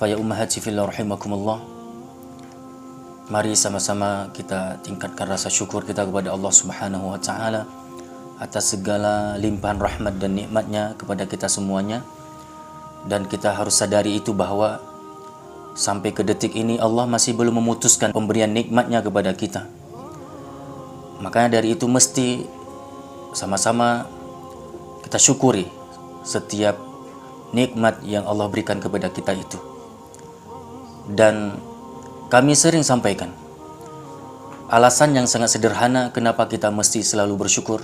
Faya ummahati fillah rahimakumullah. Mari sama-sama kita tingkatkan rasa syukur kita kepada Allah Subhanahu wa taala atas segala limpahan rahmat dan nikmatnya kepada kita semuanya. Dan kita harus sadari itu bahwa sampai ke detik ini Allah masih belum memutuskan pemberian nikmatnya kepada kita. Makanya dari itu mesti sama-sama kita syukuri setiap nikmat yang Allah berikan kepada kita itu. Dan kami sering sampaikan alasan yang sangat sederhana kenapa kita mesti selalu bersyukur,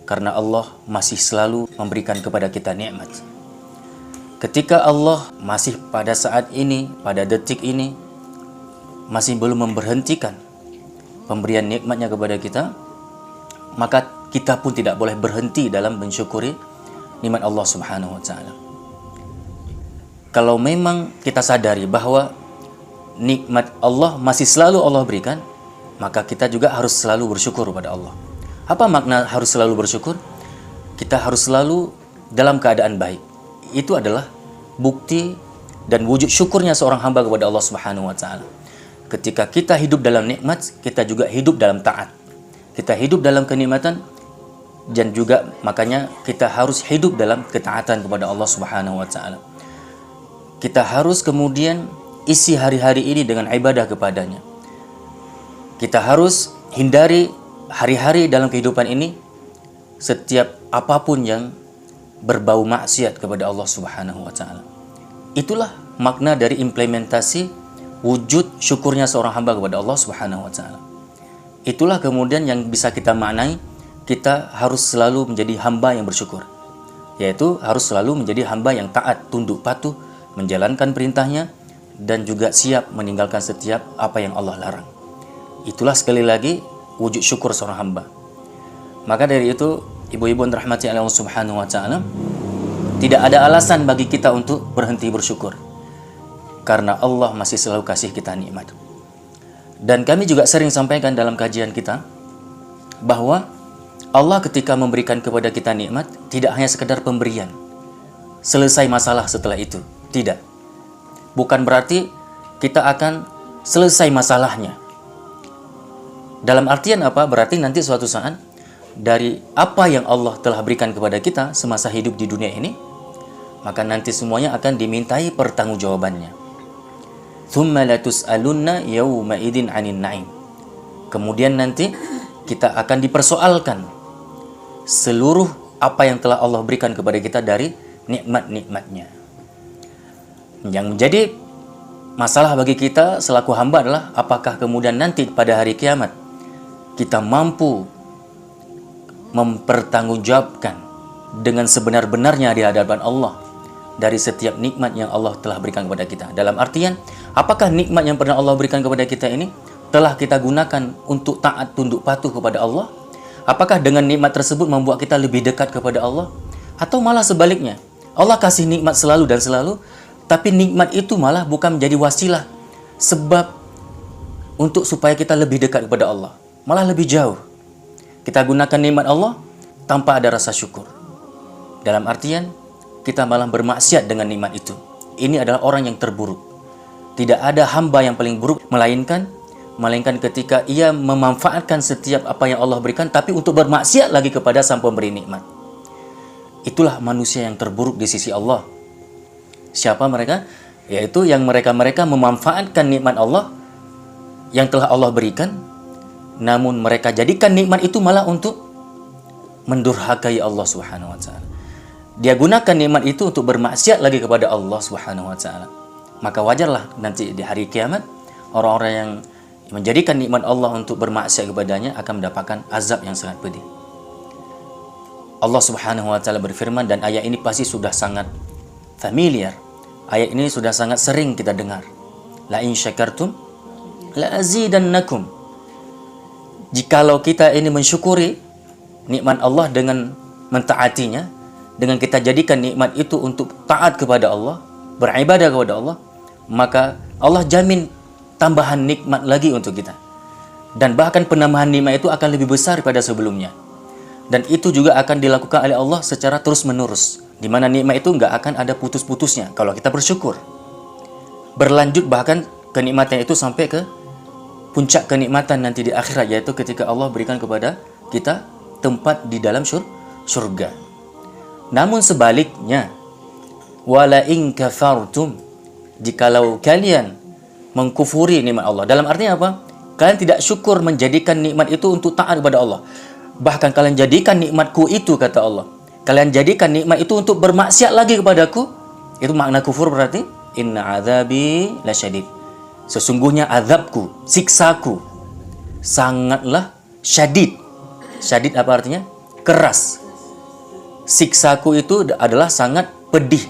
karena Allah masih selalu memberikan kepada kita nikmat. Ketika Allah masih pada saat ini, pada detik ini masih belum memberhentikan pemberian nikmatnya kepada kita, maka kita pun tidak boleh berhenti dalam mensyukuri nikmat Allah Subhanahu wa taala. Kalau memang kita sadari bahwa nikmat Allah masih selalu Allah berikan, maka kita juga harus selalu bersyukur kepada Allah. Apa makna harus selalu bersyukur? Kita harus selalu dalam keadaan baik. Itu adalah bukti dan wujud syukurnya seorang hamba kepada Allah Subhanahu wa taala. Ketika kita hidup dalam nikmat, kita juga hidup dalam taat. Kita hidup dalam kenikmatan, dan juga makanya kita harus hidup dalam ketaatan kepada Allah Subhanahu wa taala. Kita harus kemudian isi hari-hari ini dengan ibadah kepadanya. Kita harus hindari hari-hari dalam kehidupan ini setiap apapun yang berbau maksiat kepada Allah Subhanahu wa taala. Itulah makna dari implementasi wujud syukurnya seorang hamba kepada Allah Subhanahu wa taala. Itulah kemudian yang bisa kita maknai kita harus selalu menjadi hamba yang bersyukur, yaitu harus selalu menjadi hamba yang taat, tunduk patuh, menjalankan perintahnya, dan juga siap meninggalkan setiap apa yang Allah larang. Itulah sekali lagi wujud syukur seorang hamba. Maka dari itu, ibu-ibu yang dirahmati Allah Subhanahu wa taala, tidak ada alasan bagi kita untuk berhenti bersyukur, karena Allah masih selalu kasih kita nikmat. Dan kami juga sering sampaikan dalam kajian kita bahwa Allah ketika memberikan kepada kita nikmat tidak hanya sekedar pemberian, selesai masalah setelah itu. Tidak. Bukan berarti kita akan selesai masalahnya. Dalam artian apa? Berarti nanti suatu saat dari apa yang Allah telah berikan kepada kita semasa hidup di dunia ini, maka nanti semuanya akan dimintai pertanggungjawabannya. Tsumma latus'alunna yawma idzin 'anil na'im. Kemudian nanti kita akan dipersoalkan seluruh apa yang telah Allah berikan kepada kita dari nikmat-nikmatnya. Yang menjadi masalah bagi kita selaku hamba adalah apakah kemudian nanti pada hari kiamat kita mampu mempertanggungjawabkan dengan sebenar-benarnya di hadapan Allah dari setiap nikmat yang Allah telah berikan kepada kita. Dalam artian, apakah nikmat yang pernah Allah berikan kepada kita ini telah kita gunakan untuk taat tunduk patuh kepada Allah? Apakah dengan nikmat tersebut membuat kita lebih dekat kepada Allah? Atau malah sebaliknya, Allah kasih nikmat selalu dan selalu, tapi nikmat itu malah bukan menjadi wasilah, sebab untuk supaya kita lebih dekat kepada Allah, malah lebih jauh. Kita gunakan nikmat Allah tanpa ada rasa syukur. Dalam artian, kita malah bermaksiat dengan nikmat itu. Ini adalah orang yang terburuk. Tidak ada hamba yang paling buruk, melainkan ketika ia memanfaatkan setiap apa yang Allah berikan, tapi untuk bermaksiat lagi kepada sang pemberi nikmat. Itulah manusia yang terburuk di sisi Allah. Siapa mereka? Yaitu yang mereka memanfaatkan nikmat Allah yang telah Allah berikan, namun mereka jadikan nikmat itu malah untuk mendurhakai Allah Subhanahu wa taala. Dia gunakan nikmat itu untuk bermaksiat lagi kepada Allah Subhanahu wa taala. Maka wajarlah nanti di hari kiamat orang-orang yang menjadikan nikmat Allah untuk bermaksiat kepadanya akan mendapatkan azab yang sangat pedih. Allah Subhanahu wa taala berfirman, dan ayat ini pasti sudah sangat familiar. Ayat ini sudah sangat sering kita dengar. La in syakartum la azidannakum. Jikalau kita ini mensyukuri nikmat Allah dengan mentaatinya, dengan kita jadikan nikmat itu untuk taat kepada Allah, beribadah kepada Allah, maka Allah jamin tambahan nikmat lagi untuk kita. Dan bahkan penambahan nikmat itu akan lebih besar daripada sebelumnya. Dan itu juga akan dilakukan oleh Allah secara terus-menerus, di mana nikmat itu nggak akan ada putus-putusnya kalau kita bersyukur. berlanjut bahkan kenikmatan itu sampai ke puncak kenikmatan nanti di akhirat, yaitu ketika Allah berikan kepada kita tempat di dalam surga. Namun sebaliknya, wala in kafartum, jikalau kalian mengkufuri nikmat Allah. Dalam artinya apa? Kalian tidak syukur menjadikan nikmat itu untuk taat kepada Allah. Bahkan kalian jadikan nikmatku itu, kata Allah, kalian jadikan nikmat itu untuk bermaksiat lagi kepadaku. Itu makna kufur berarti inna azabi lasyadid. Sesungguhnya azabku, siksaku sangatlah syadid. Syadid apa artinya? Keras. Siksaku itu adalah sangat pedih.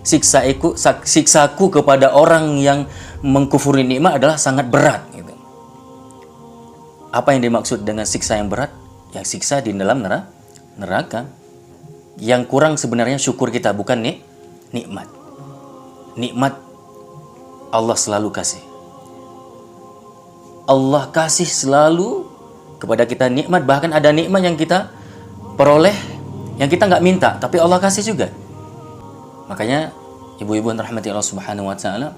Siksaku kepada orang yang mengkufuri nikmat adalah sangat berat gitu. Apa yang dimaksud dengan siksa yang berat? Yang siksa di dalam neraka. Yang kurang sebenarnya syukur kita, bukan nikmat. Nikmat Allah selalu kasih. Allah kasih selalu kepada kita nikmat. Bahkan ada nikmat yang kita peroleh yang kita nggak minta, tapi Allah kasih juga. Makanya ibu-ibu yang rahmati Allah Subhanahu wa taala,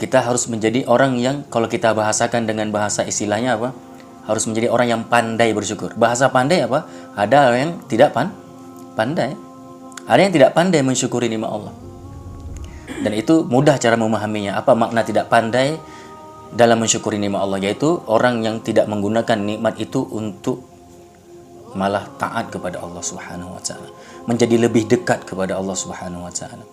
kita harus menjadi orang yang, kalau kita bahasakan dengan bahasa istilahnya apa? Harus menjadi orang yang pandai bersyukur. Bahasa pandai apa? Ada yang tidak pandai. Ada yang tidak pandai mensyukuri nikmat Allah. Dan itu mudah cara memahaminya. Apa makna tidak pandai dalam mensyukuri nikmat Allah? Yaitu orang yang tidak menggunakan nikmat itu untuk malah taat kepada Allah Subhanahu wa taala, menjadi lebih dekat kepada Allah Subhanahu wa taala.